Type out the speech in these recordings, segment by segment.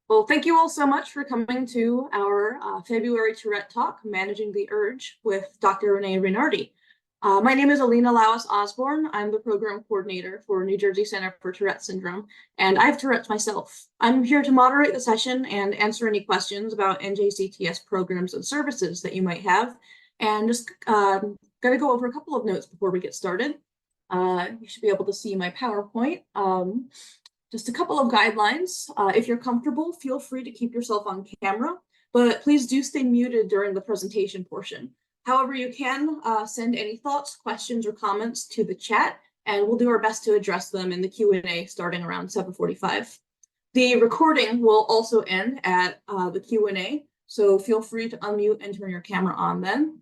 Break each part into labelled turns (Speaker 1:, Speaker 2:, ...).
Speaker 1: Well, thank you all so much for coming to our February Tourette Talk, Managing the Urge with Dr. Renee Rinardi. My name is Alina Lawis Osborne. I'm the program coordinator for New Jersey Center for Tourette Syndrome, and I have Tourette's myself. I'm here to moderate the session and answer any questions about NJCTS programs and services that you might have, and just going to go over a couple of notes before we get started. You should be able to see my PowerPoint. Just a couple of guidelines. If you're comfortable, feel free to keep yourself on camera, but please do stay muted during the presentation portion. However, you can send any thoughts, questions, or comments to the chat, and we'll do our best to address them in the Q&A starting around 7:45. The recording will also end at the Q&A, so feel free to unmute and turn your camera on then.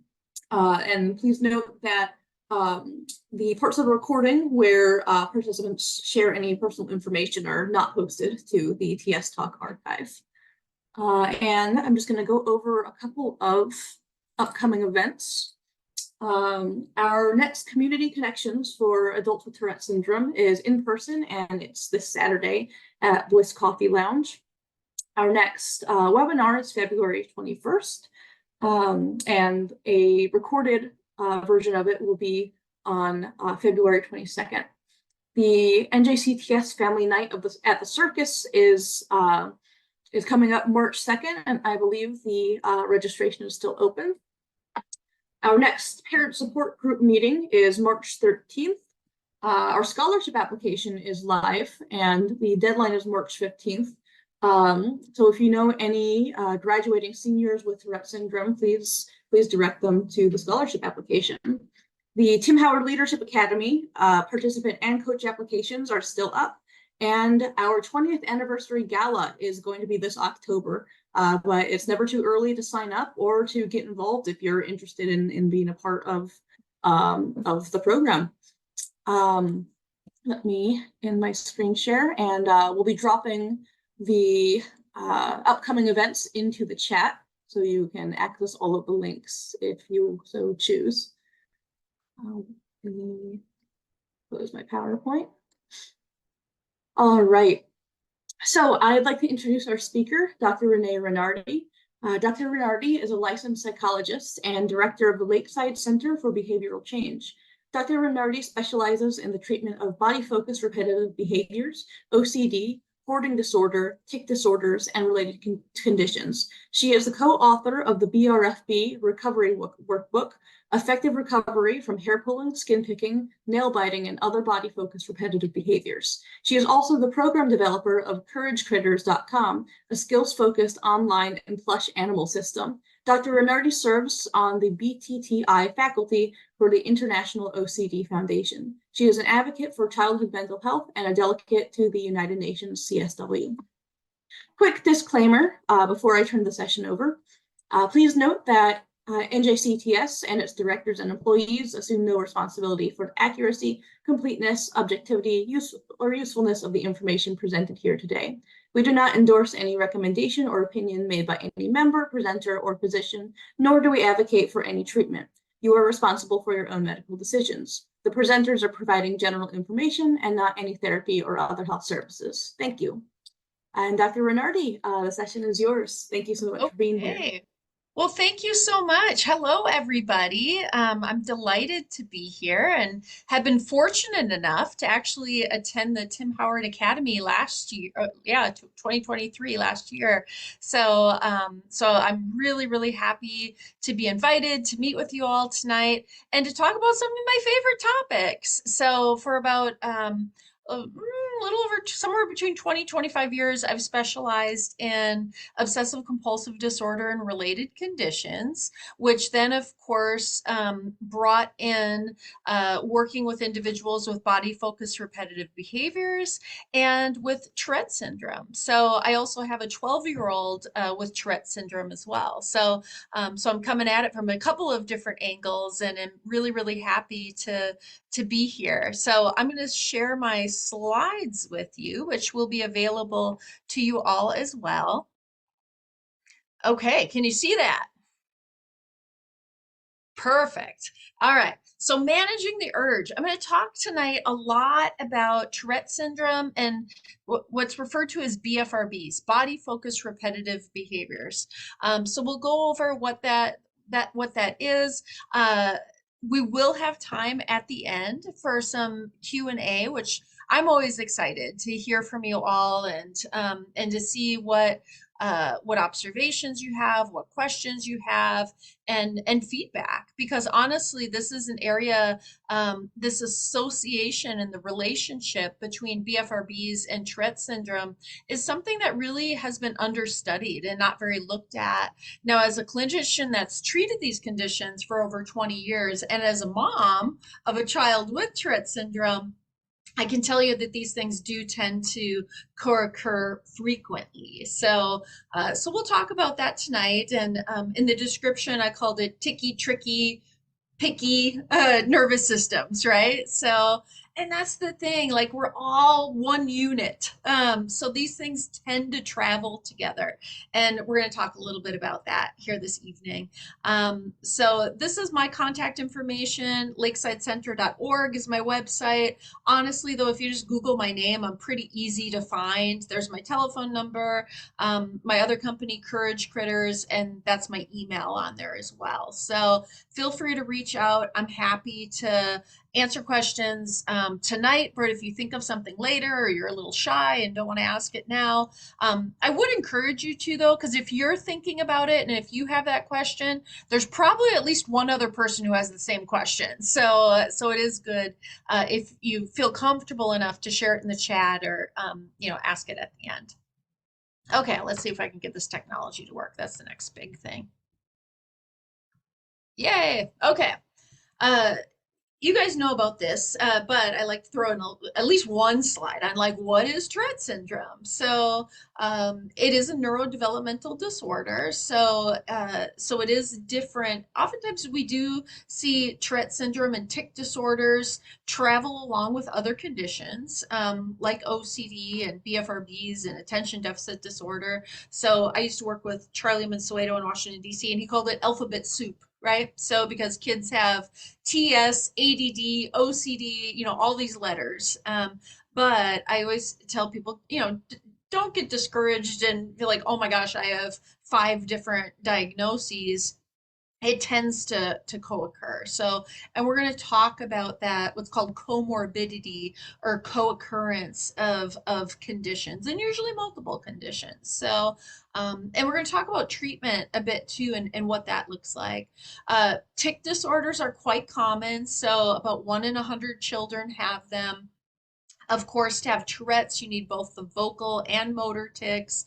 Speaker 1: And please note that the parts of the recording where participants share any personal information are not posted to the TS Talk archive. And I'm just going to go over a couple of upcoming events. Our next community connections for adults with Tourette syndrome is in person, and it's this Saturday at Bliss Coffee Lounge. Our next webinar is February 21st, and a recorded version of it will be on February 22nd. The NJCTS Family Night at the Circus is coming up March 2nd, and I believe the registration is still open. Our next parent support group meeting is March 13th. Our scholarship application is live, and the deadline is March 15th. So if you know any graduating seniors with Tourette syndrome, please direct them to the scholarship application. The Tim Howard Leadership Academy participant and coach applications are still up, and our 20th anniversary gala is going to be this October, but it's never too early to sign up or to get involved if you're interested in being a part of the program. Let me end my screen share, and we'll be dropping the upcoming events into the chat so you can access all of the links if you so choose. Let me close my PowerPoint. All right. So I'd like to introduce our speaker, Dr. Renee Rinardi. Dr. Rinardi is a licensed psychologist and director of the Lakeside Center for Behavioral Change. Dr. Rinardi specializes in the treatment of body-focused repetitive behaviors, OCD, hoarding disorder, tic disorders, and related conditions. She is the co-author of the BRFB Recovery Workbook, Effective Recovery from Hair Pulling, Skin Picking, Nail Biting, and Other Body-Focused Repetitive Behaviors. She is also the program developer of CourageCritters.com, a skills-focused online and plush animal system. Dr. Rinardi serves on the BTTI faculty for the International OCD Foundation. She is an advocate for childhood mental health and a delegate to the United Nations CSW. Quick disclaimer before I turn the session over. Please note that NJCTS and its directors and employees assume no responsibility for the accuracy, completeness, objectivity, or usefulness of the information presented here today. We do not endorse any recommendation or opinion made by any member, presenter, or physician, nor do we advocate for any treatment. You are responsible for your own medical decisions. The presenters are providing general information and not any therapy or other health services. Thank you. And Dr. Rinardi, the session is yours. Thank you so much for being here.
Speaker 2: Okay. Well, thank you so much. Hello, everybody. I'm delighted to be here and have been fortunate enough to actually attend the Tim Howard Academy last year. 2023 last year. So I'm really, really happy to be invited to meet with you all tonight and to talk about some of my favorite topics. So for about a little over somewhere between 20 25 years, I've specialized in obsessive compulsive disorder and related conditions, which then of course brought in working with individuals with body focused repetitive behaviors and with Tourette syndrome. So I also have a 12-year-old with Tourette syndrome as well. So I'm coming at it from a couple of different angles, and I'm really, really happy to be here. So I'm going to share my slides with you, which will be available to you all as well. Okay, can you see that? Perfect. All right. So managing the urge. I'm going to talk tonight a lot about Tourette syndrome and what's referred to as BFRBs, body focused repetitive behaviors. So we'll go over what that is. Uh, we will have time at the end for some Q&A, which I'm always excited to hear from you all and to see what observations you have, what questions you have, and feedback. Because honestly, this is an area, this association and the relationship between BFRBs and Tourette syndrome is something that really has been understudied and not very looked at. Now, as a clinician that's treated these conditions for over 20 years, and as a mom of a child with Tourette syndrome, I can tell you that these things do tend to co-occur frequently. So we'll talk about that tonight. And in the description, I called it ticky, tricky, picky nervous systems, right? So, and that's the thing, like we're all one unit. So these things tend to travel together. And we're going to talk a little bit about that here this evening. So this is my contact information. Lakesidecenter.org is my website. Honestly, though, if you just Google my name, I'm pretty easy to find. There's my telephone number, my other company, Courage Critters, and that's my email on there as well. So feel free to reach out. I'm happy to answer questions tonight, but if you think of something later or you're a little shy and don't want to ask it now, I would encourage you to, though, because if you're thinking about it and if you have that question, there's probably at least one other person who has the same question. So it is good if you feel comfortable enough to share it in the chat or ask it at the end. Okay, let's see if I can get this technology to work. That's the next big thing. Yay. Okay. Uh, you guys know about this, but I like to throw in at least one slide on like what is Tourette syndrome. So it is a neurodevelopmental disorder. So it is different. Oftentimes we do see Tourette syndrome and tic disorders travel along with other conditions like OCD and BFRBs and attention deficit disorder. So I used to work with Charlie Mansueto in Washington, D.C., and he called it alphabet soup, right? So because kids have TS, ADD, OCD, all these letters. But I always tell people, don't get discouraged and feel like, oh my gosh, I have 5 different diagnoses. It tends to co-occur. So, and we're going to talk about that, what's called comorbidity or co-occurrence of conditions, and usually multiple conditions. So, and we're going to talk about treatment a bit too, and what that looks like. Tic disorders are quite common. So about 1 in 100 children have them. Of course, to have Tourette's, you need both the vocal and motor tics.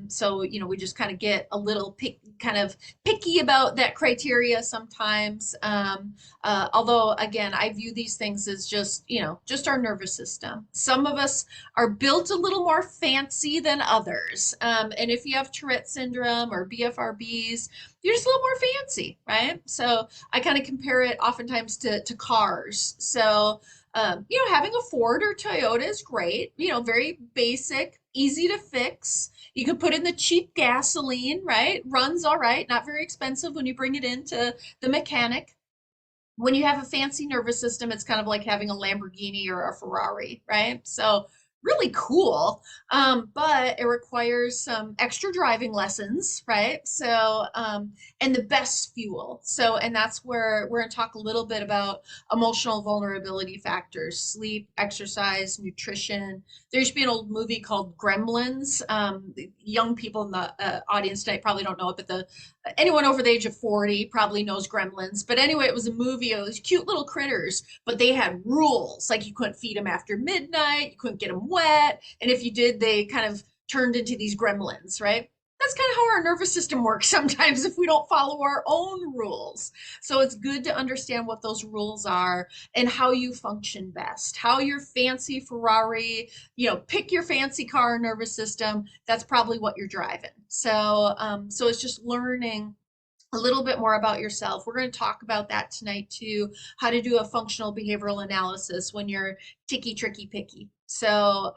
Speaker 2: So, we just kind of get a little kind of picky about that criteria sometimes. Although, again, I view these things as just our nervous system. Some of us are built a little more fancy than others. And if you have Tourette syndrome or BFRBs, you're just a little more fancy, right? So I kind of compare it oftentimes to cars. So, having a Ford or Toyota is great, very basic, easy to fix. You can put in the cheap gasoline, right? Runs all right, not very expensive when you bring it into the mechanic. When you have a fancy nervous system, it's kind of like having a Lamborghini or a Ferrari, right? So really cool. But it requires some extra driving lessons, right? So, and the best fuel. So, and that's where we're going to talk a little bit about emotional vulnerability factors, sleep, exercise, nutrition. There used to be an old movie called Gremlins. The young people in the audience tonight probably don't know it, but anyone over the age of 40 probably knows Gremlins. But anyway, it was a movie of these cute little critters, but they had rules. Like you couldn't feed them after midnight, you couldn't get them wet. And if you did, they kind of turned into these gremlins, right? That's kind of how our nervous system works sometimes if we don't follow our own rules. So it's good to understand what those rules are and how you function best. How your fancy Ferrari, pick your fancy car nervous system. That's probably what you're driving. So it's just learning a little bit more about yourself. We're going to talk about that tonight too, how to do a functional behavioral analysis when you're ticky, tricky, picky. So,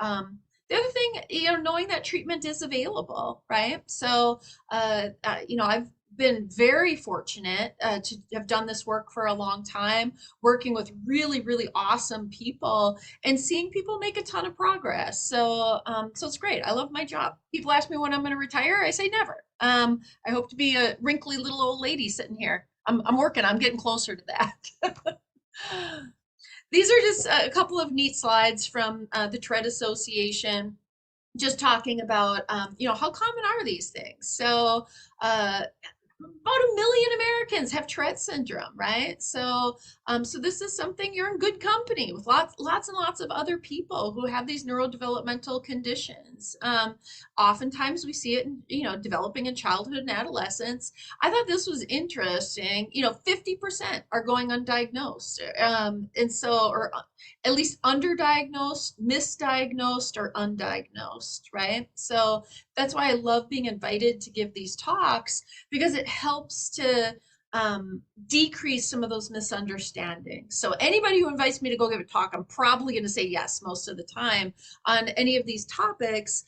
Speaker 2: the other thing, knowing that treatment is available, right? So, I've been very fortunate to have done this work for a long time, working with really, really awesome people and seeing people make a ton of progress. So it's great. I love my job. People ask me when I'm going to retire. I say never. I hope to be a wrinkly little old lady sitting here. I'm working. I'm getting closer to that. These are just a couple of neat slides from the Tourette Association, just talking about, how common are these things? So, about 1 million Americans have Tourette syndrome, right? So this is something you're in good company with lots and lots of other people who have these neurodevelopmental conditions. Oftentimes we see it in, developing in childhood and adolescence. I thought this was interesting. 50% are going undiagnosed, or at least underdiagnosed, misdiagnosed, or undiagnosed, right? So that's why I love being invited to give these talks, because it helps to decrease some of those misunderstandings. So anybody who invites me to go give a talk, I'm probably going to say yes most of the time on any of these topics,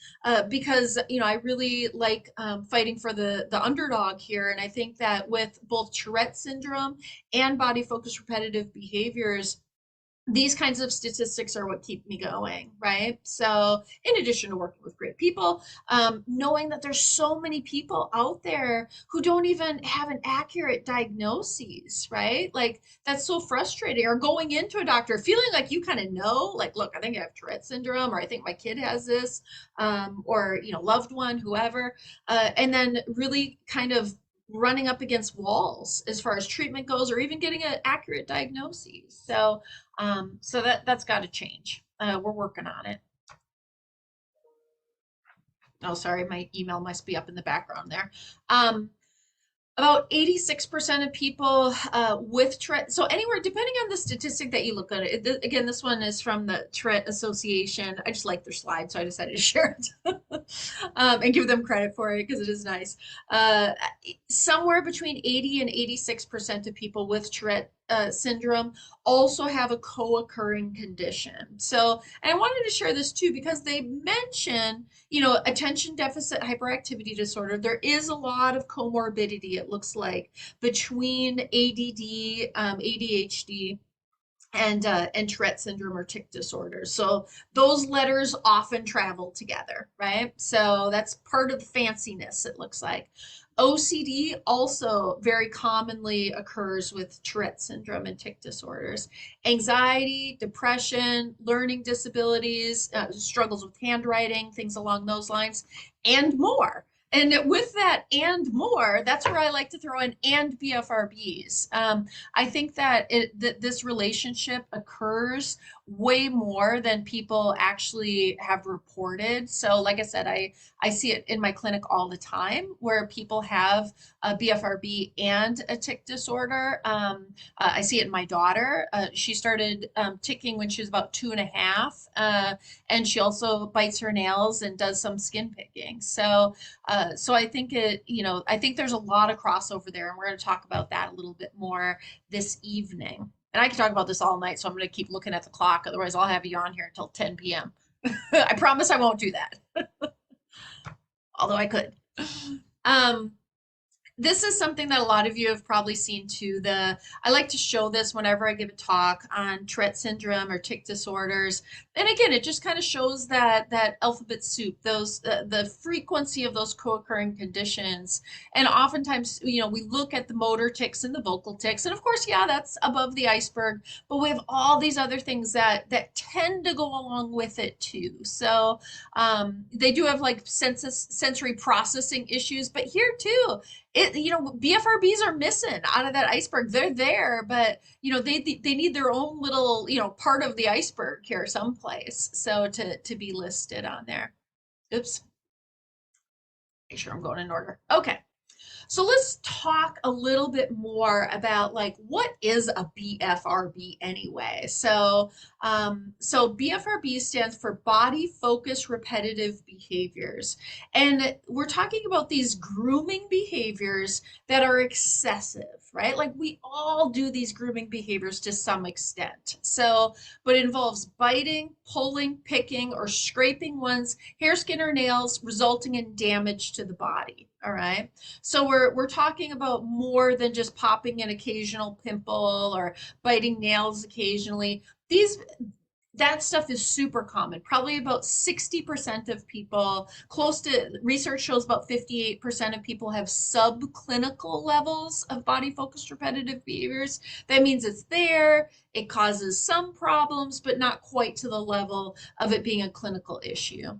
Speaker 2: because I really like fighting for the underdog here, and I think that with both Tourette syndrome and body focused repetitive behaviors, these kinds of statistics are what keep me going, right? So, in addition to working with great people, knowing that there's so many people out there who don't even have an accurate diagnosis, right? Like, that's so frustrating. Or going into a doctor feeling like you kind of know, like, look, I think I have Tourette syndrome, or I think my kid has this, or, loved one, whoever, and then really kind of running up against walls as far as treatment goes, or even getting an accurate diagnosis. So that's got to change. We're working on it. Oh, sorry, my email must be up in the background there. Um, about 86% of people with Tourette, so anywhere, depending on the statistic that you look at again, this one is from the Tourette Association. I just like their slide, so I decided to share it and give them credit for it because it is nice. Uh, Somewhere between 80 and 86% of people with Tourette syndrome also have a co-occurring condition. So, and I wanted to share this too because they mention, attention deficit hyperactivity disorder. There is a lot of comorbidity, it looks like, between ADD, ADHD, and Tourette syndrome or tic disorder. So those letters often travel together, right? So that's part of the fanciness, it looks like. OCD also very commonly occurs with Tourette syndrome and tic disorders. Anxiety, depression, learning disabilities, struggles with handwriting, things along those lines, and more. And with that and more, that's where I like to throw in and BFRBs. I think that this relationship occurs way more than people actually have reported. So, like I said, I see it in my clinic all the time where people have a BFRB and a tic disorder. I see it in my daughter. She started ticking when she was about 2.5, and she also bites her nails and does some skin picking. So I think I think there's a lot of crossover there, and we're going to talk about that a little bit more this evening. And I can talk about this all night, so I'm going to keep looking at the clock. Otherwise, I'll have you on here until 10 p.m. I promise I won't do that, although I could. Um, this is something that a lot of you have probably seen too. I like to show this whenever I give a talk on Tourette syndrome or tic disorders. And again, it just kind of shows that alphabet soup, those the frequency of those co-occurring conditions. And oftentimes, we look at the motor tics and the vocal tics, and of course, yeah, that's above the iceberg. But we have all these other things that tend to go along with it too. So they do have like sensory processing issues, but here too BFRBs are missing out of that iceberg. They're there, but they need their own little part of the iceberg here someplace, so to be listed on there. Oops, make sure I'm going in order. Okay. So let's talk a little bit more about like what is a BFRB anyway. So BFRB stands for body focused repetitive behaviors. And we're talking about these grooming behaviors that are excessive, right? Like we all do these grooming behaviors to some extent. But it involves biting, pulling, picking, or scraping one's hair, skin, or nails, resulting in damage to the body. All right. So we're talking about more than just popping an occasional pimple or biting nails occasionally. These That stuff is super common. Probably about 60% of people, close to research shows about 58% of people have subclinical levels of body focused repetitive behaviors. That means it's there, it causes some problems, but not quite to the level of it being a clinical issue.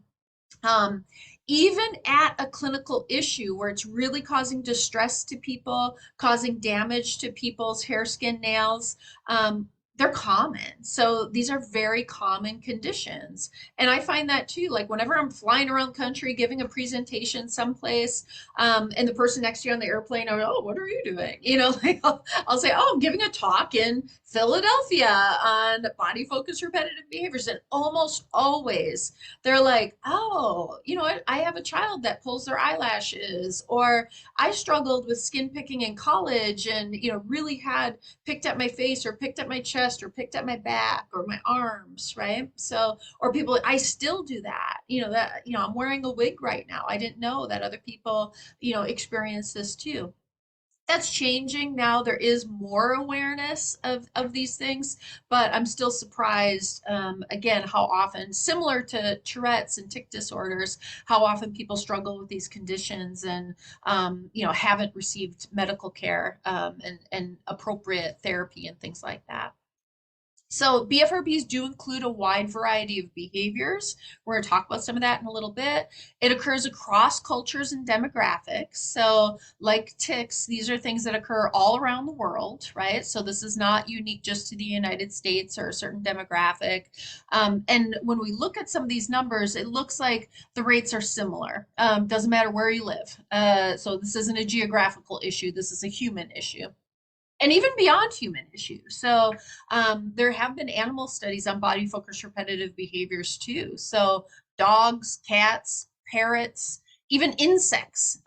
Speaker 2: Um, Even at a clinical issue where it's really causing distress to people, causing damage to people's hair, skin, nails, um, they're common. So these are very common conditions. And I find that too, like whenever I'm flying around the country giving a presentation someplace, and the person next to you on the airplane, oh, what are you doing? Like I'll say, oh, I'm giving a talk in Philadelphia on body focused repetitive behaviors. And almost always they're like, oh, I have a child that pulls their eyelashes, or I struggled with skin picking in college and, really had picked at my face or picked at my chest or picked at my back or my arms, right? So, or people, I still do that, I'm wearing a wig right now. I didn't know that other people, experience this too. That's changing now. There is more awareness of these things, but I'm still surprised, again, how often, similar to Tourette's and tic disorders, how often people struggle with these conditions and, haven't received medical care, and appropriate therapy and things like that. So BFRBs do include a wide variety of behaviors. We're going to talk about some of that in a little bit. It occurs across cultures and demographics. So like tics, these are things that occur all around the world, right? So this is not unique just to the United States or a certain demographic. And when we look at some of these numbers, it looks like the rates are similar. Doesn't matter where you live. So this isn't a geographical issue. This is a human issue and even beyond human issues. So there have been animal studies on body focused repetitive behaviors too. So dogs, cats, parrots, even insects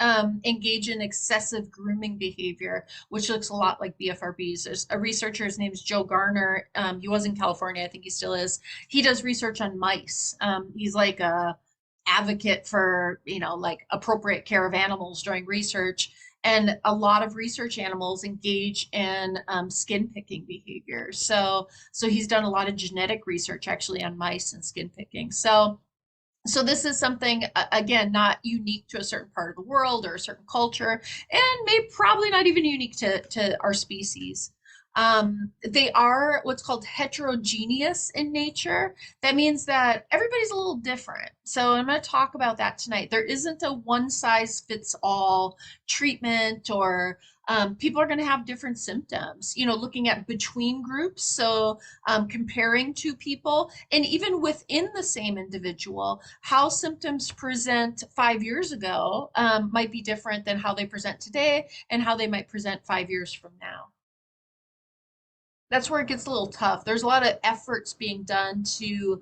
Speaker 2: engage in excessive grooming behavior, which looks a lot like BFRBs. There's a researcher, his name's Joe Garner. He was in California, I think he still is. He does research on mice. He's like a advocate for, like appropriate care of animals during research. And a lot of research animals engage in skin picking behavior. So he's done a lot of genetic research actually on mice and skin picking. So this is something, again, not unique to a certain part of the world or a certain culture, and maybe probably not even unique to our species. They are what's called heterogeneous in nature. That means that everybody's a little different. So I'm going to talk about that tonight. There isn't a one size fits all treatment, or people are going to have different symptoms, looking at between groups. So comparing two people, and even within the same individual, how symptoms present 5 years ago might be different than how they present today and how they might present 5 years from now. That's where it gets a little tough. There's a lot of efforts being done to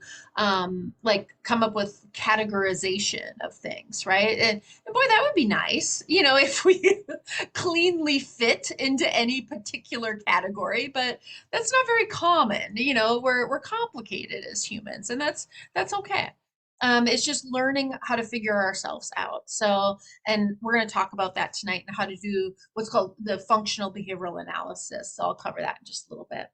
Speaker 2: like come up with categorization of things, right? And boy, that would be nice, if we cleanly fit into any particular category, but that's not very common. We're complicated as humans, and that's okay. It's just learning how to figure ourselves out. So, and we're going to talk about that tonight and how to do what's called the functional behavioral analysis. So I'll cover that in just a little bit.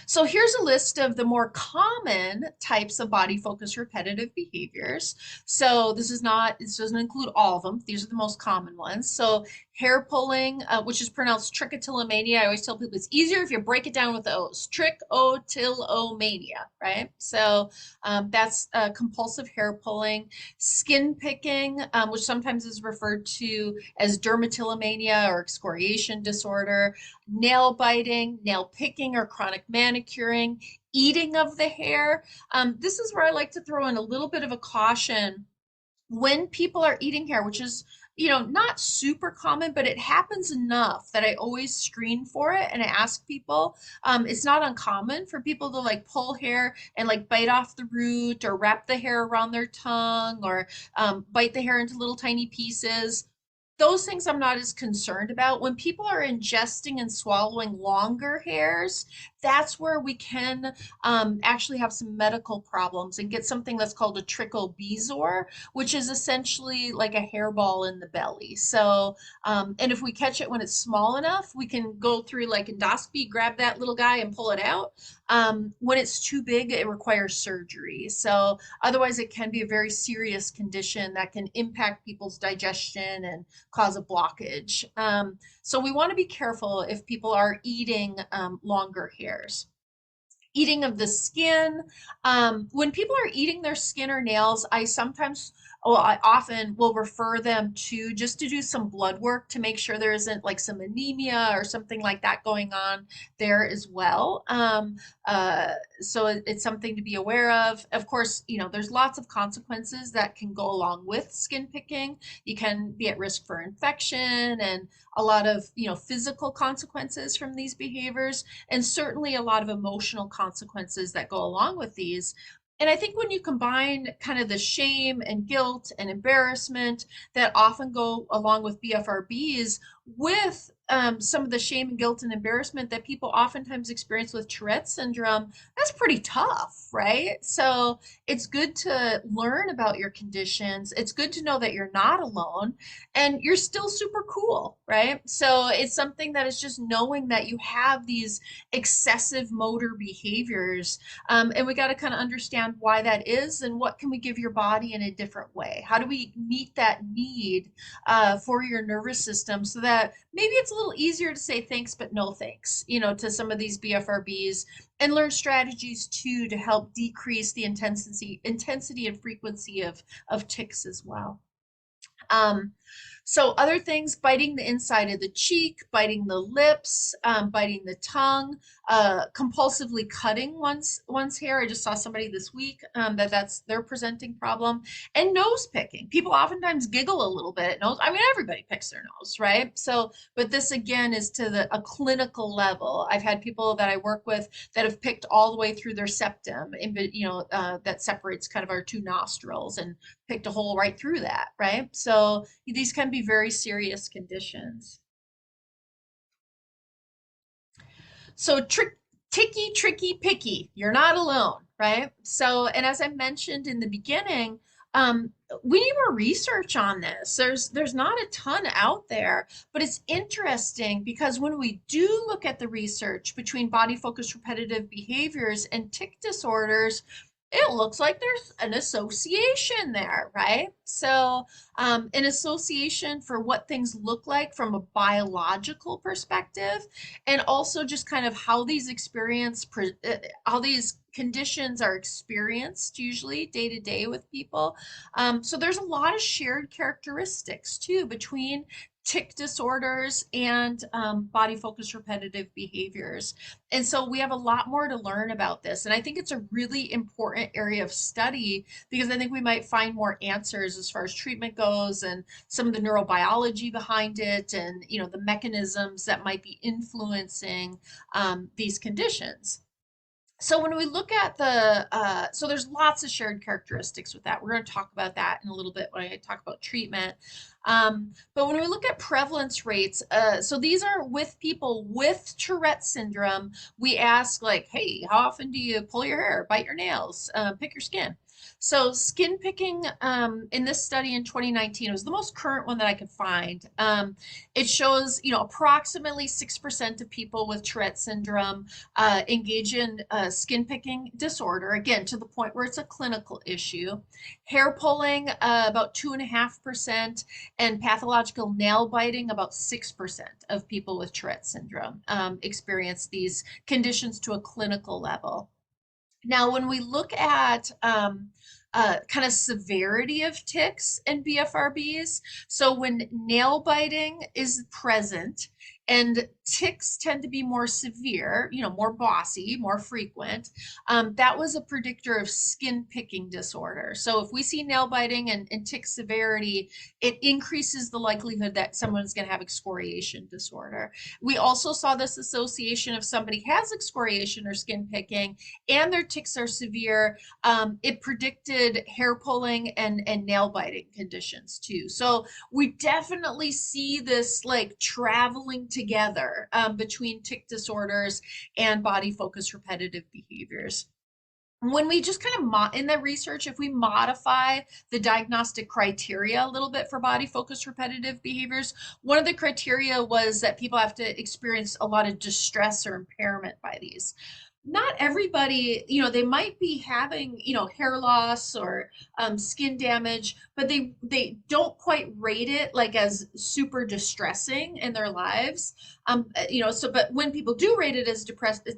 Speaker 2: So here's a list of the more common types of body focused repetitive behaviors. So this doesn't include all of them. These are the most common ones. So hair pulling, which is pronounced trichotillomania. I always tell people it's easier if you break it down with the O's. Trichotillomania, right? So that's compulsive hair pulling. Skin picking, which sometimes is referred to as dermatillomania or excoriation disorder. Nail biting, nail picking or chronic manicuring, eating of the hair. This is where I like to throw in a little bit of a caution when people are eating hair, which is, not super common, but it happens enough that I always screen for it and I ask people. It's not uncommon for people to like pull hair and like bite off the root or wrap the hair around their tongue or bite the hair into little tiny pieces. those things I'm not as concerned about. When people are ingesting and swallowing longer hairs, that's where we can actually have some medical problems and get something that's called a trichal bezoar, which is essentially like a hairball in the belly. So, and if we catch it when it's small enough, we can go through like endoscopy, grab that little guy and pull it out. When it's too big, it requires surgery. So otherwise, it can be a very serious condition that can impact people's digestion and cause a blockage. So we want to be careful if people are eating longer hairs. Eating of the skin. When people are eating their skin or nails, I sometimes, well, I often will refer them to just to do some blood work to make sure there isn't like some anemia or something like that going on there as well. So it's something to be aware of. Of course, there's lots of consequences that can go along with skin picking. You can be at risk for infection and a lot of, physical consequences from these behaviors, and certainly a lot of emotional consequences that go along with these. And I think when you combine kind of the shame and guilt and embarrassment that often go along with BFRBs with some of the shame and guilt and embarrassment that people oftentimes experience with Tourette syndrome, that's pretty tough, right? So it's good to learn about your conditions. It's good to know that you're not alone and you're still super cool, right? So it's something that is just knowing that you have these excessive motor behaviors, and we got to kind of understand why that is and what can we give your body in a different way. How do we meet that need for your nervous system so that maybe it's a little easier to say thanks but no thanks, to some of these BFRBs, and learn strategies too to help decrease the intensity and frequency of tics as well. Um, so other things, biting the inside of the cheek, biting the lips, biting the tongue, compulsively cutting one's hair. I just saw somebody this week that's their presenting problem, and nose picking. People oftentimes giggle a little bit at nose. I mean, everybody picks their nose, right? So, but this again is to a clinical level. I've had people that I work with that have picked all the way through their septum, that separates kind of our two nostrils, and picked a hole right through that, right? So these can be very serious conditions. So tricky, picky. You're not alone, right? So, and as I mentioned in the beginning, um, we need more research on this. There's not a ton out there, but it's interesting because when we do look at the research between body focused repetitive behaviors and tic disorders, it looks like there's an association there, right? So, an association for what things look like from a biological perspective, and also just kind of how how these conditions are experienced usually day to day with people. So there's a lot of shared characteristics too between tic disorders and body focused repetitive behaviors. And so we have a lot more to learn about this. And I think it's a really important area of study because I think we might find more answers as far as treatment goes and some of the neurobiology behind it, and the mechanisms that might be influencing these conditions. So when we look at so there's lots of shared characteristics with that. We're going to talk about that in a little bit when I talk about treatment. But when we look at prevalence rates, so these are with people with Tourette syndrome. We ask like, hey, how often do you pull your hair, bite your nails, pick your skin? So skin picking in this study in 2019 was the most current one that I could find. It shows, approximately 6% of people with Tourette syndrome engage in skin picking disorder, again, to the point where it's a clinical issue. Hair pulling, about 2.5%, and pathological nail biting, about 6% of people with Tourette syndrome experience these conditions to a clinical level. Now, when we look at kind of severity of tics and BFRBs, so when nail biting is present and ticks tend to be more severe, more bossy, more frequent. That was a predictor of skin picking disorder. So if we see nail biting and tick severity, it increases the likelihood that someone's going to have excoriation disorder. We also saw this association if somebody has excoriation or skin picking and their ticks are severe, it predicted hair pulling and nail biting conditions too. So we definitely see this like traveling together between tick disorders and body focused repetitive behaviors. When we just kind of in the research, if we modify the diagnostic criteria a little bit for body focused repetitive behaviors, one of the criteria was that people have to experience a lot of distress or impairment by these. Not everybody, they might be having, hair loss or skin damage, but they don't quite rate it like as super distressing in their lives. But when people do rate it as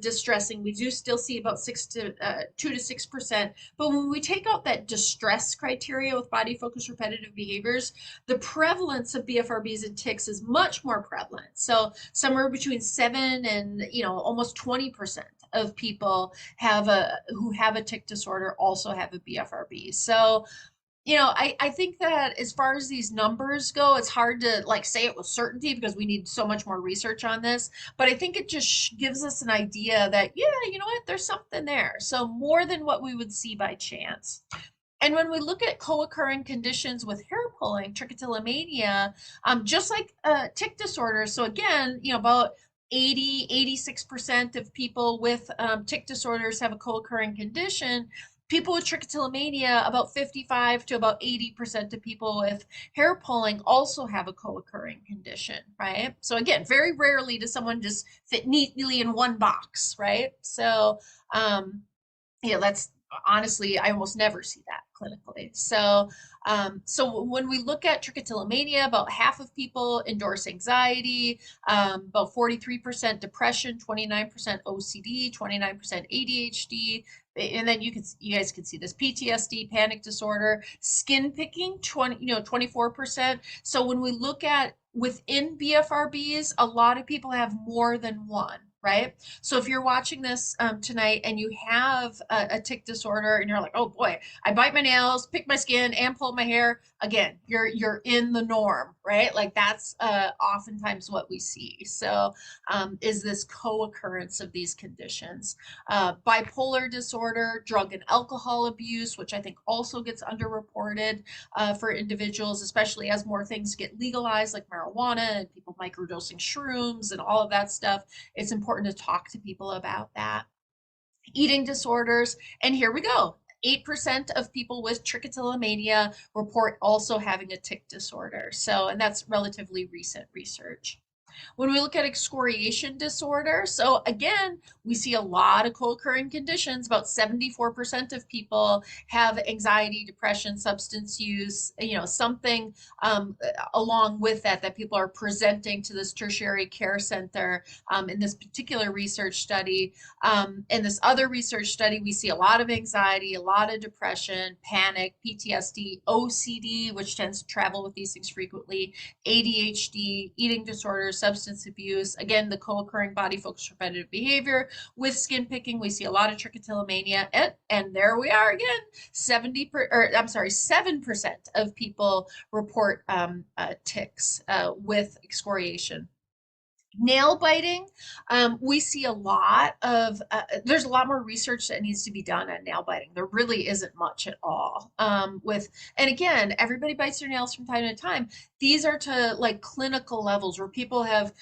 Speaker 2: distressing, we do still see about 2 to 6%. But when we take out that distress criteria with body focused repetitive behaviors, the prevalence of BFRBs and tics is much more prevalent. So somewhere between 7 and almost 20% of people who have a tic disorder also have a BFRB. So I think that as far as these numbers go, it's hard to like say it with certainty because we need so much more research on this. But I think it just gives us an idea that, yeah, you know what, there's something there. So more than what we would see by chance. And when we look at co-occurring conditions with hair pulling, trichotillomania, just like tic disorder, so again, about 86% of people with tic disorders have a co-occurring condition. People with trichotillomania, about 55 to about 80% of people with hair pulling also have a co-occurring condition, right? So again, very rarely does someone just fit neatly in one box, right? So that's honestly, I almost never see that clinically. So when we look at trichotillomania, about half of people endorse anxiety, about 43% depression, 29% OCD, 29% ADHD, and then you guys can see this PTSD, panic disorder, skin picking, 24%. So when we look at within BFRBs, a lot of people have more than one, right? So if you're watching this tonight and you have a tic disorder and you're like, oh boy, I bite my nails, pick my skin, and pull my hair, again, you're in the norm, right? Like that's oftentimes what we see. So is this co-occurrence of these conditions? Bipolar disorder, drug and alcohol abuse, which I think also gets underreported for individuals, especially as more things get legalized, like marijuana and people microdosing shrooms and all of that stuff. It's important to talk to people about that. Eating disorders, and here we go. 8% of people with trichotillomania report also having a tic disorder. So, and that's relatively recent research. When we look at excoriation disorder, so again, we see a lot of co-occurring conditions. About 74% of people have anxiety, depression, substance use, something along with that people are presenting to this tertiary care center in this particular research study. In this other research study, we see a lot of anxiety, a lot of depression, panic, PTSD, OCD, which tends to travel with these things frequently, ADHD, eating disorders, substance abuse, again, the co-occurring body focused repetitive behavior. With skin picking, we see a lot of trichotillomania, and there we are again, 7% of people report tics with excoriation. Nail biting, we see a lot of, there's a lot more research that needs to be done on nail biting. There really isn't much at all. And again, everybody bites their nails from time to time. These are to like clinical levels where people have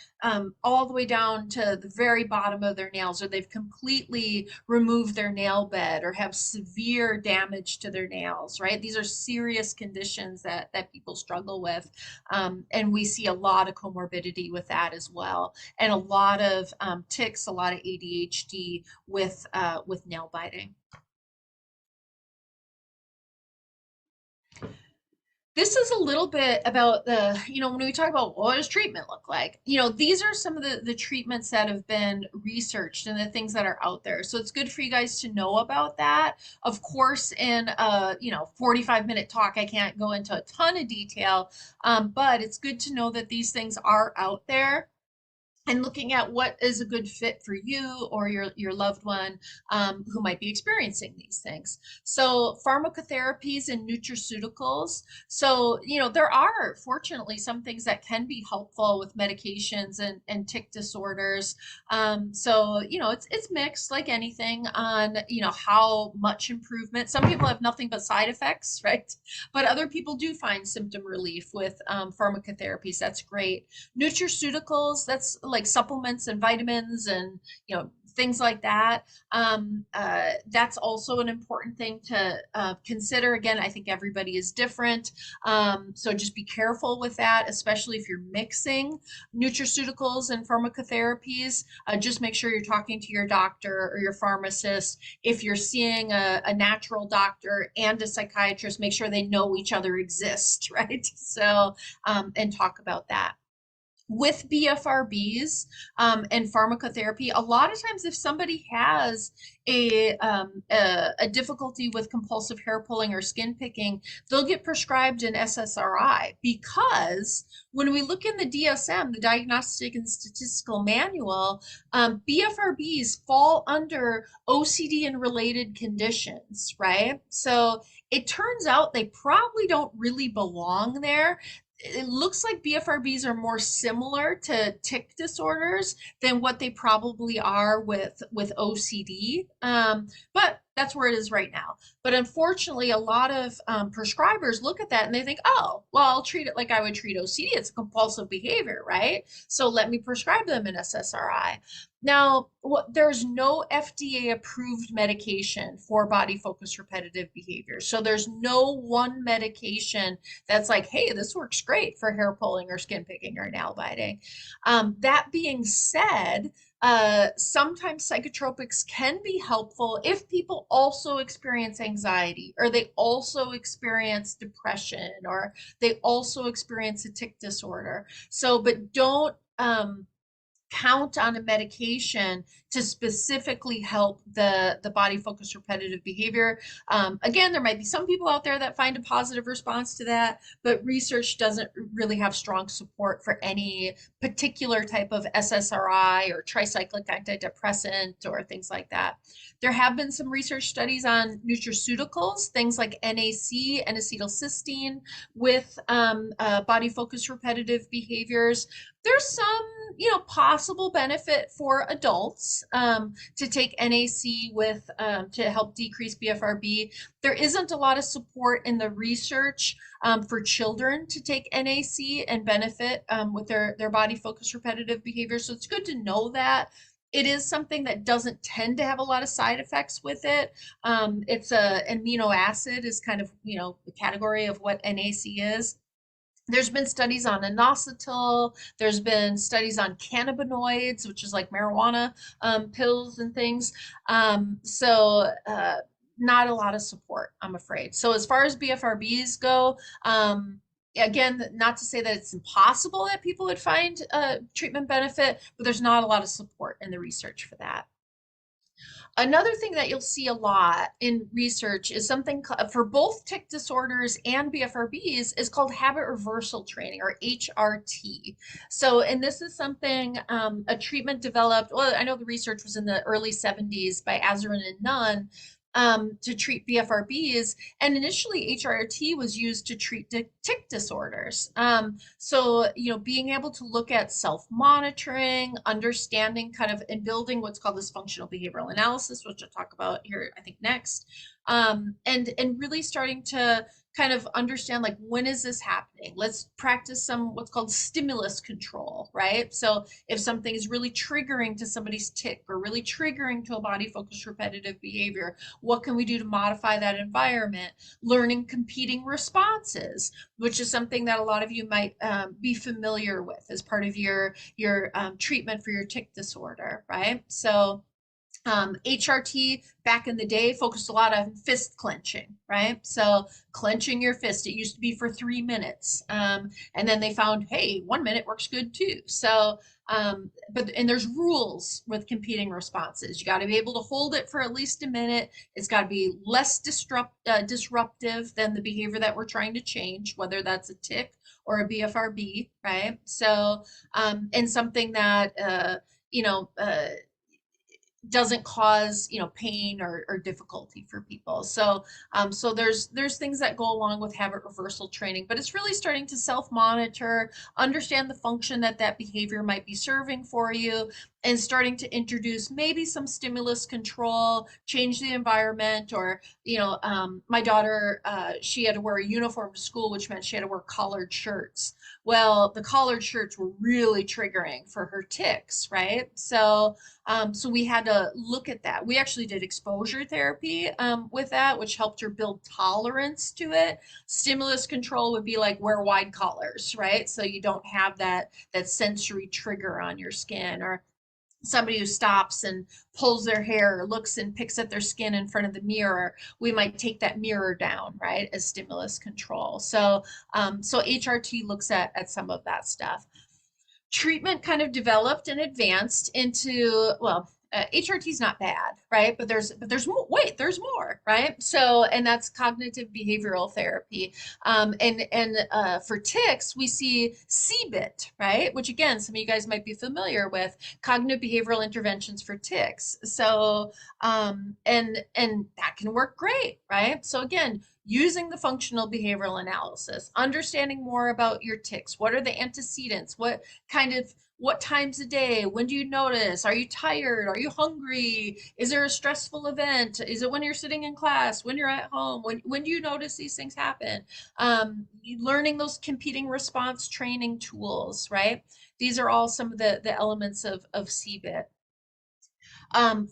Speaker 2: all the way down to the very bottom of their nails, or they've completely removed their nail bed or have severe damage to their nails, right? These are serious conditions that people struggle with. And we see a lot of comorbidity with that as well. And a lot of tics, a lot of ADHD with nail biting. This is a little bit about when we talk about what does treatment look like, these are some of the treatments that have been researched and the things that are out there. So it's good for you guys to know about that. Of course, in a 45-minute talk, I can't go into a ton of detail, but it's good to know that these things are out there. and looking at what is a good fit for you or your loved one who might be experiencing these things. So pharmacotherapies and nutraceuticals. So, there are fortunately some things that can be helpful with medications and tic disorders. So, it's mixed like anything on, how much improvement. Some people have nothing but side effects, right? But other people do find symptom relief with pharmacotherapies. That's great. Nutraceuticals, that's like supplements and vitamins and things like that. That's also an important thing to consider. Again, I think everybody is different, so just be careful with that, especially if you're mixing nutraceuticals and pharmacotherapies. Just make sure you're talking to your doctor or your pharmacist. If you're seeing a natural doctor and a psychiatrist, make sure they know each other exist, right? So and talk about that with BFRBs and pharmacotherapy. A lot of times, if somebody has a difficulty with compulsive hair pulling or skin picking, they'll get prescribed an SSRI because when we look in the DSM, the Diagnostic and Statistical Manual, BFRBs fall under OCD and related conditions, right? So it turns out they probably don't really belong there. It looks like BFRBs are more similar to tic disorders than what they probably are with OCD. But that's where it is right now. But unfortunately, a lot of prescribers look at that and they think, oh, well, I'll treat it like I would treat OCD. It's a compulsive behavior, right? So let me prescribe them an SSRI. Now, there's no FDA approved medication for body focused repetitive behavior. So there's no one medication that's like, hey, this works great for hair pulling or skin picking or nail biting. That being said, sometimes psychotropics can be helpful if people also experience anxiety or they also experience depression or they also experience a tic disorder. So, but don't count on a medication to specifically help the body focused repetitive behavior. Again, there might be some people out there that find a positive response to that, but research doesn't really have strong support for any particular type of SSRI or tricyclic antidepressant or things like that. There have been some research studies on nutraceuticals, things like NAC and acetylcysteine with body focused repetitive behaviors. There's some possible benefit for adults to take NAC with to help decrease BFRB. There isn't a lot of support in the research for children to take NAC and benefit with their body focused repetitive behavior. So it's good to know that. It is something that doesn't tend to have a lot of side effects with it. It's a amino acid is kind of the category of what NAC is. There's been studies on inositol. There's been studies on cannabinoids, which is like marijuana pills and things. So not a lot of support, I'm afraid. So as far as BFRBs go, again, not to say that it's impossible that people would find treatment benefit, but there's not a lot of support in the research for that. Another thing that you'll see a lot in research is something for both tic disorders and BFRBs is called habit reversal training or HRT. So, and this is something, a treatment developed, well, I know the research was in the early 70s by Azarin and Nunn to treat BFRBs. And initially, HRT was used to treat tic disorders. So, being able to look at self-monitoring, understanding kind of and building what's called this functional behavioral analysis, which I'll talk about here, I think, next. And really starting to kind of understand like when is this happening? Let's practice some what's called stimulus control, right? So if something is really triggering to somebody's tic or really triggering to a body focused repetitive behavior, what can we do to modify that environment? Learning competing responses, which is something that a lot of you might be familiar with as part of your treatment for your tic disorder, right? So HRT back in the day focused a lot on fist clenching, right? So clenching your fist, it used to be for 3 minutes. And then they found, hey, 1 minute works good too. So, and there's rules with competing responses. You got to be able to hold it for at least a minute. It's got to be less disruptive than the behavior that we're trying to change, whether that's a tick or a BFRB, right? So, and something that, you know, doesn't cause pain or difficulty for people. So so there's things that go along with habit reversal training, but it's really starting to self-monitor, understand the function that that behavior might be serving for you, and starting to introduce maybe some stimulus control, change the environment, or my daughter, she had to wear a uniform to school, which meant she had to wear collared shirts. Well, the collared shirts were really triggering for her tics, right? So we had to look at that. We actually did exposure therapy with that, which helped her build tolerance to it. Stimulus control would be like wear wide collars, right? So you don't have that sensory trigger on your skin, or somebody who stops and pulls their hair, or looks and picks at their skin in front of the mirror. We might take that mirror down, right, as stimulus control. So HRT looks at some of that stuff. Treatment kind of developed and advanced into, well, HRT is not bad, right? But there's more. Wait, there's more, right? So, and that's cognitive behavioral therapy. And for tics, we see CBIT, right? Which again, some of you guys might be familiar with cognitive behavioral interventions for tics. So, and that can work great, right? So again, using the functional behavioral analysis, understanding more about your tics. What are the antecedents? What times a day? When do you notice? Are you tired? Are you hungry? Is there a stressful event? Is it when you're sitting in class? When you're at home? When do you notice these things happen? Learning those competing response training tools, right? These are all some of the elements of CBIT.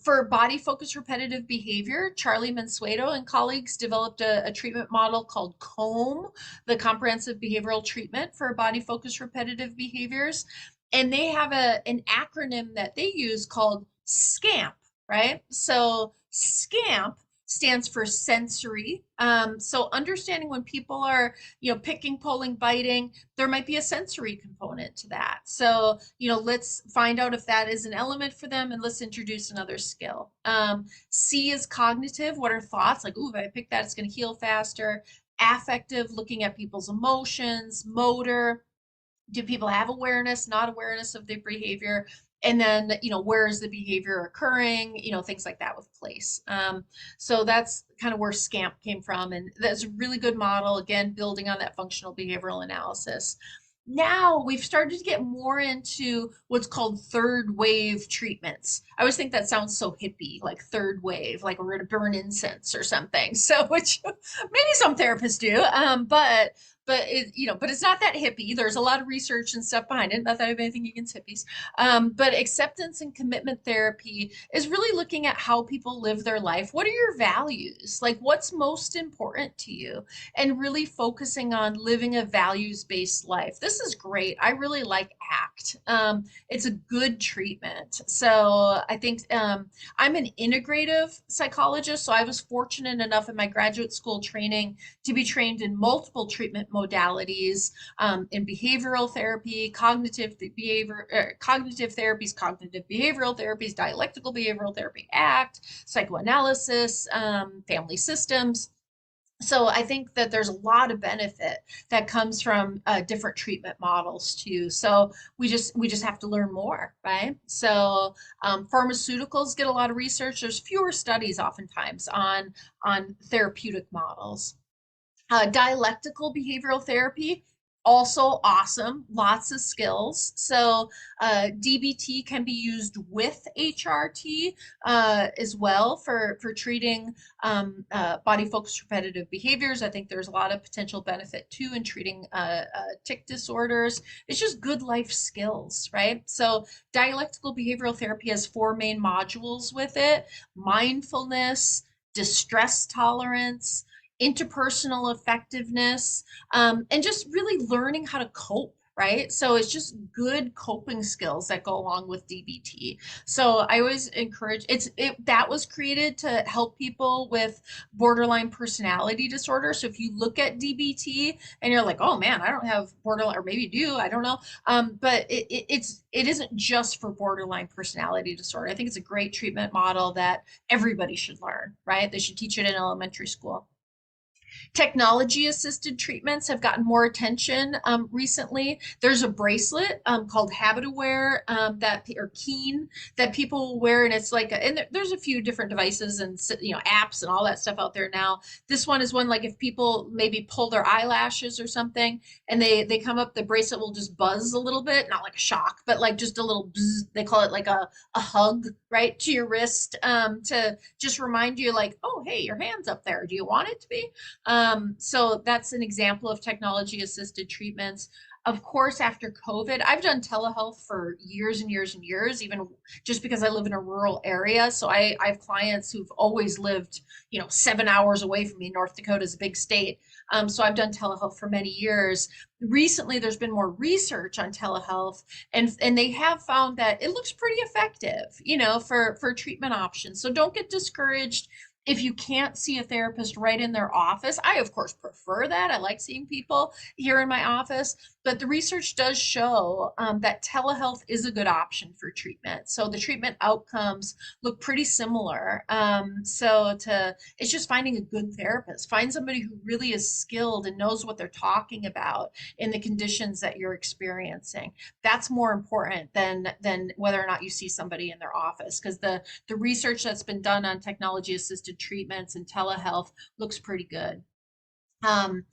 Speaker 2: For body focused repetitive behavior, Charlie Mansueto and colleagues developed a treatment model called COMB, the Comprehensive Behavioral Treatment for Body Focused Repetitive Behaviors. And they have an acronym that they use called SCAMP, right? So SCAMP stands for sensory. So understanding when people are, picking, pulling, biting, there might be a sensory component to that. So, let's find out if that is an element for them, and let's introduce another skill. C is cognitive. What are thoughts? Like, ooh, if I pick that, it's going to heal faster. Affective, looking at people's emotions. Motor, do people have awareness, not awareness of their behavior? And then, where is the behavior occurring? Things like that with place. So that's kind of where SCAMP came from. And that's a really good model, again, building on that functional behavioral analysis. Now we've started to get more into what's called third wave treatments. I always think that sounds so hippie, like third wave, like we're going to burn incense or something. So, which maybe some therapists do, but it's not that hippie. There's a lot of research and stuff behind it. Not that I have anything against hippies. But acceptance and commitment therapy is really looking at how people live their life. What are your values? Like, what's most important to you? And really focusing on living a values-based life. This is great. I really like ACT. It's a good treatment. So I think I'm an integrative psychologist. So I was fortunate enough in my graduate school training to be trained in multiple treatment modalities, in behavioral therapy, cognitive therapies, cognitive behavioral therapies, dialectical behavioral therapy, ACT, psychoanalysis, family systems. So I think that there's a lot of benefit that comes from different treatment models too. So we just have to learn more, right? So pharmaceuticals get a lot of research. There's fewer studies oftentimes on therapeutic models. Dialectical behavioral therapy, also awesome, lots of skills. So DBT can be used with HRT as well for treating body focused repetitive behaviors. I think there's a lot of potential benefit too in treating tic disorders. It's just good life skills, right? So dialectical behavioral therapy has four main modules with it: mindfulness, distress tolerance, interpersonal effectiveness, and just really learning how to cope, right? So it's just good coping skills that go along with DBT. So I always encourage that was created to help people with borderline personality disorder. So if you look at DBT and you're like, oh man, I don't have borderline, or maybe you do, I don't know. But it isn't just for borderline personality disorder. I think it's a great treatment model that everybody should learn, right? They should teach it in elementary school. Technology assisted treatments have gotten more attention recently. There's a bracelet called Habit Aware or Keen that people wear, and it's like, and there's a few different devices and apps and all that stuff out there now. This one is one like if people maybe pull their eyelashes or something, and they come up, the bracelet will just buzz a little bit, not like a shock, but like just a little buzz. They call it like a hug right to your wrist to just remind you like, oh hey, your hand's up there. Do you want it to be? So that's an example of technology assisted treatments. Of course, after COVID, I've done telehealth for years and years and years, even just because I live in a rural area. So I have clients who've always lived, 7 hours away from me. North Dakota is a big state. So I've done telehealth for many years. Recently, there's been more research on telehealth, and they have found that it looks pretty effective, for treatment options. So don't get discouraged if you can't see a therapist right in their office. I, of course, prefer that. I like seeing people here in my office, but the research does show that telehealth is a good option for treatment. So the treatment outcomes look pretty similar. It's just finding a good therapist. Find somebody who really is skilled and knows what they're talking about in the conditions that you're experiencing. That's more important than whether or not you see somebody in their office, because the research that's been done on technology assisted treatments and telehealth looks pretty good. Um,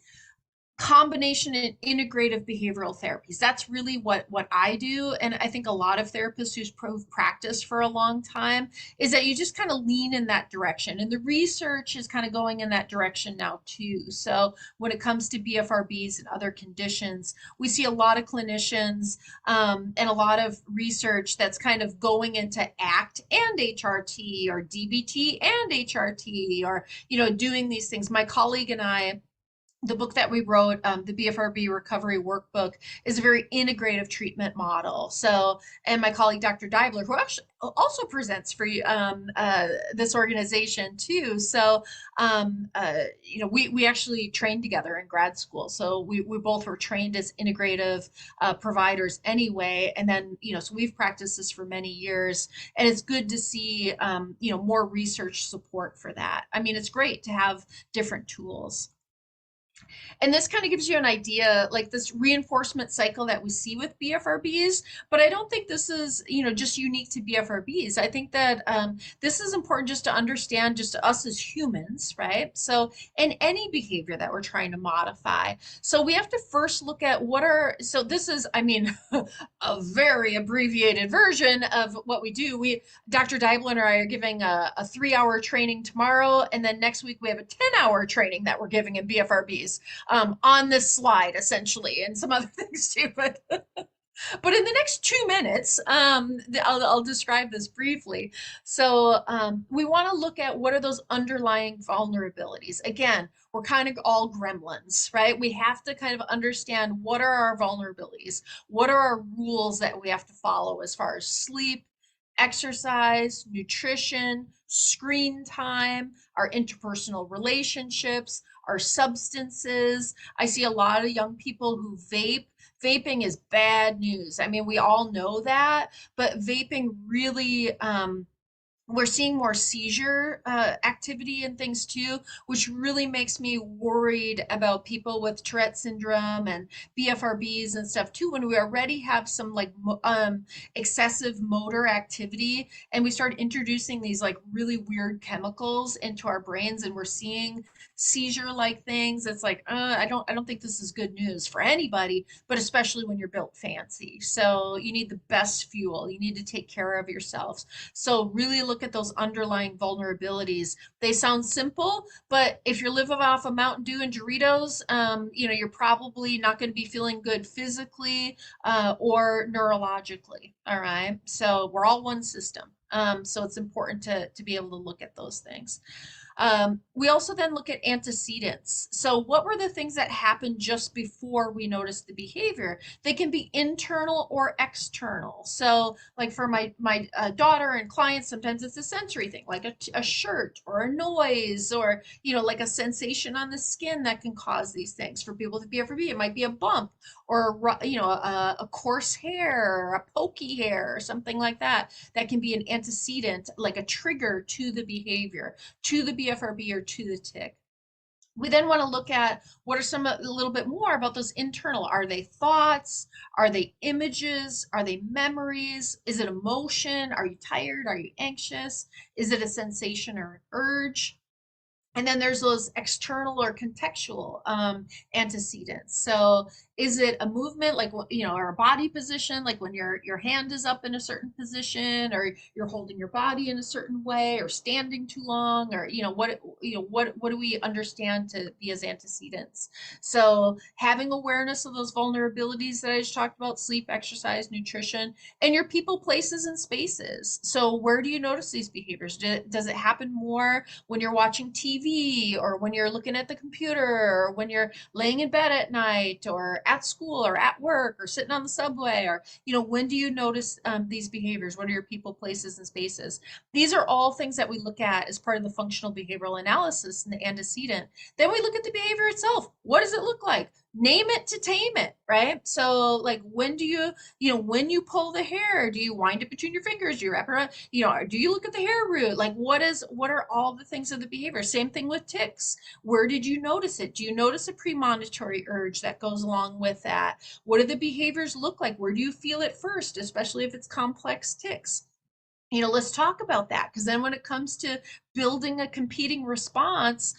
Speaker 2: Combination and integrative behavioral therapies. That's really what I do, and I think a lot of therapists who's practiced for a long time is that you just kind of lean in that direction, and the research is kind of going in that direction now too. So when it comes to BFRBs and other conditions, we see a lot of clinicians and a lot of research that's kind of going into ACT and HRT or DBT and HRT, or doing these things. My colleague and I, the book that we wrote, the BFRB Recovery Workbook, is a very integrative treatment model. So, and my colleague, Dr. Deibler, who actually also presents for this organization too. So, we actually trained together in grad school. So we both were trained as integrative providers anyway. And then, so we've practiced this for many years, and it's good to see, more research support for that. I mean, it's great to have different tools. And this kind of gives you an idea, like this reinforcement cycle that we see with BFRBs. But I don't think this is, just unique to BFRBs. I think that this is important just to understand, just to us as humans, right? So, in any behavior that we're trying to modify. So, we have to first look at so this is, I mean, a very abbreviated version of what we do. Dr. Deibler and I are giving a 3 hour training tomorrow. And then next week we have a 10-hour training that we're giving in BFRBs on this slide, essentially, and some other things too. But in the next 2 minutes, I'll describe this briefly. So we want to look at what are those underlying vulnerabilities. Again, we're kind of all gremlins, right? We have to kind of understand what are our vulnerabilities, what are our rules that we have to follow as far as sleep, exercise, nutrition, screen time, our interpersonal relationships, our substances. I see a lot of young people who vape. Vaping is bad news. I mean, we all know that, but vaping really, we're seeing more seizure activity and things too, which really makes me worried about people with Tourette syndrome and BFRBs and stuff too. When we already have some like excessive motor activity, and we start introducing these like really weird chemicals into our brains, and we're seeing seizure-like things. It's like, I don't think this is good news for anybody, but especially when you're built fancy. So you need the best fuel. You need to take care of yourselves. So really look at those underlying vulnerabilities. They sound simple, but if you're living off of Mountain Dew and Doritos, you're probably not going to be feeling good physically or neurologically. All right. So we're all one system. So it's important to be able to look at those things. We also then look at antecedents. So, what were the things that happened just before we noticed the behavior? They can be internal or external. So, like for my daughter and clients, sometimes it's a sensory thing, like a shirt or a noise, or like a sensation on the skin that can cause these things. For people with BFRB, it might be a bump or a coarse hair, or a pokey hair, or something like that. That can be an antecedent, like a trigger to the behavior, to the BFRB or to the tick. We then want to look at what are a little bit more about those internal. Are they thoughts? Are they images? Are they memories? Is it emotion? Are you tired? Are you anxious? Is it a sensation or an urge? And then there's those external or contextual antecedents. So is it a movement, like or a body position, like when your hand is up in a certain position, or you're holding your body in a certain way, or standing too long, or what do we understand to be as antecedents? So having awareness of those vulnerabilities that I just talked about: sleep, exercise, nutrition, and your people, places, and spaces. So where do you notice these behaviors? Does it happen more when you're watching TV, or when you're looking at the computer, or when you're laying in bed at night, or at school, or at work, or sitting on the subway, or when do you notice these behaviors? What are your people, places, and spaces? These are all things that we look at as part of the functional behavioral analysis and the antecedent. Then we look at the behavior itself. What does it look like? Name it to tame it, right? So like, when do when you pull the hair, do you wind it between your fingers? Do you wrap it around? Do you look at the hair root? Like, what are all the things of the behavior? Same thing with ticks. Where did you notice it? Do you notice a premonitory urge that goes along with that? What do the behaviors look like? Where do you feel it first, especially if it's complex ticks? Let's talk about that, because then when it comes to building a competing response,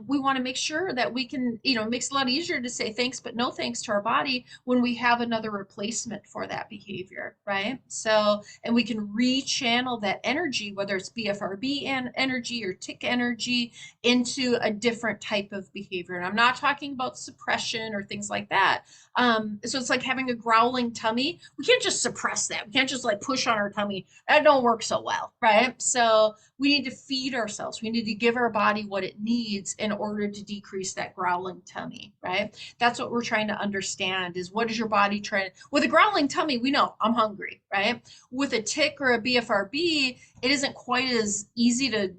Speaker 2: we want to make sure that we can, it makes it a lot easier to say thanks but no thanks to our body when we have another replacement for that behavior, right? So, and we can rechannel that energy, whether it's BFRB and energy or tick energy, into a different type of behavior. And I'm not talking about suppression or things like that. So it's like having a growling tummy. We can't just suppress that. We can't just like push on our tummy. That don't work so well, right? So we need to feed ourselves. We need to give our body what it needs in order to decrease that growling tummy, right? That's what we're trying to understand: is what is your body trying. With a growling tummy, we know I'm hungry, right? With a tick or a BFRB, it isn't quite as easy to,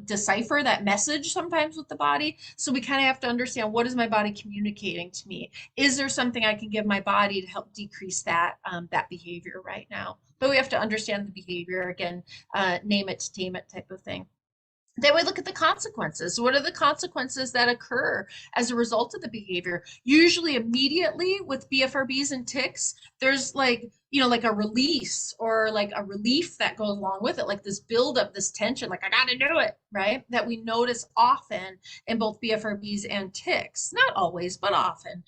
Speaker 2: decipher that message sometimes with the body. So we kind of have to understand, what is my body communicating to me? Is there something I can give my body to help decrease that behavior right now? But we have to understand the behavior again, name it to tame it type of thing. Then we look at the consequences. What are the consequences that occur as a result of the behavior? Usually immediately with BFRBs and ticks, there's like a release or like a relief that goes along with it, like this buildup, this tension, like I got to do it, right? That we notice often in both BFRBs and ticks. Not always, but often.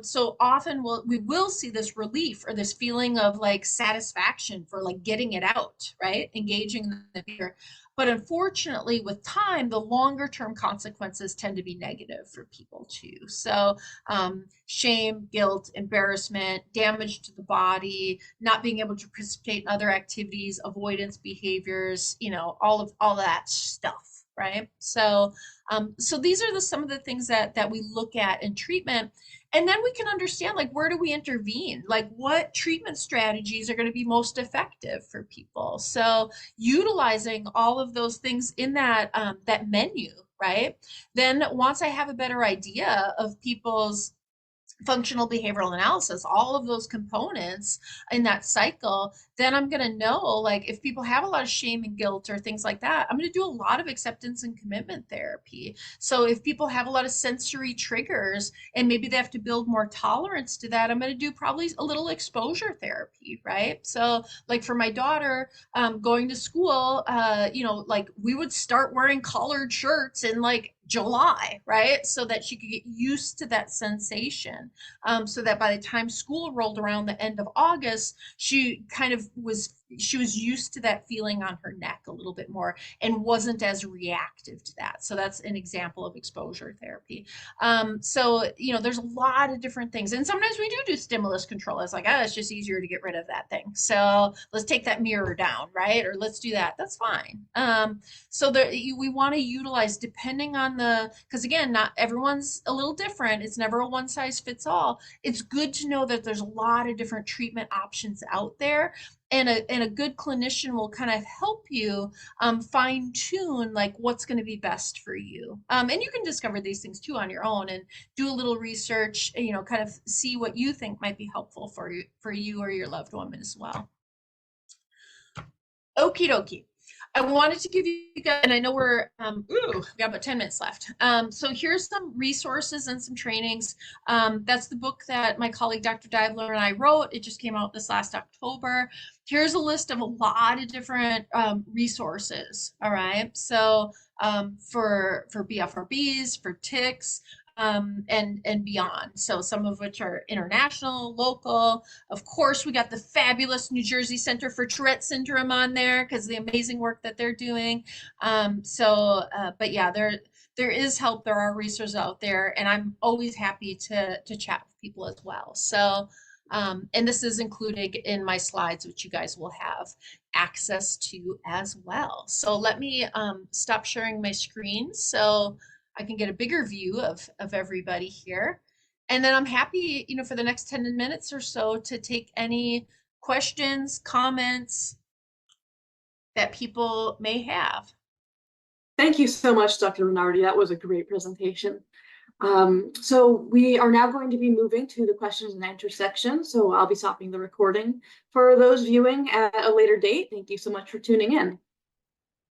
Speaker 2: So often we will see this relief or this feeling of like satisfaction for like getting it out, right? Engaging the behavior. But unfortunately, with time, the longer term consequences tend to be negative for people too. So, shame, guilt, embarrassment, damage to the body, not being able to participate in other activities, avoidance behaviors, all that stuff, right? So these are some of the things that we look at in treatment. And then we can understand, like, where do we intervene? Like, what treatment strategies are going to be most effective for people? So utilizing all of those things in that menu, right? Then once I have a better idea of people's functional behavioral analysis, all of those components in that cycle, then I'm going to know, like, if people have a lot of shame and guilt or things like that, I'm going to do a lot of acceptance and commitment therapy. So if people have a lot of sensory triggers and maybe they have to build more tolerance to that, I'm going to do probably a little exposure therapy, right? So like for my daughter, going to school, like we would start wearing collared shirts and like July, right? So that she could get used to that sensation. So that by the time school rolled around the end of August, she was used to that feeling on her neck a little bit more and wasn't as reactive to that. So that's an example of exposure therapy. So, there's a lot of different things. And sometimes we do stimulus control. It's like, oh, it's just easier to get rid of that thing. So let's take that mirror down, right? Or let's do that. That's fine. So we want to utilize depending on because again, not everyone's a little different. It's never a one size fits all. It's good to know that there's a lot of different treatment options out there. And a good clinician will kind of help you fine tune like what's going to be best for you. And you can discover these things too on your own and do a little research, kind of see what you think might be helpful for you or your loved one as well. Okie dokie. I wanted to give you guys, and I know we got about 10 minutes left. So here's some resources and some trainings. That's the book that my colleague, Dr. Divler, and I wrote. It just came out this last October. Here's a list of a lot of different resources. All right. So for BFRBs, for ticks, and beyond. So some of which are international, local. Of course, we got the fabulous New Jersey Center for Tourette Syndrome on there because the amazing work that they're doing. But yeah, there is help. There are resources out there, and I'm always happy to chat with people as well. So. And this is included in my slides, which you guys will have access to as well. So let me stop sharing my screen so I can get a bigger view of everybody here. And then I'm happy, for the next 10 minutes or so to take any questions, comments that people may have.
Speaker 1: Thank you so much, Dr. Renardi. That was a great presentation. So we are now going to be moving to the questions and answers section. So I'll be stopping the recording. For those viewing at a later date, thank you so much for tuning in.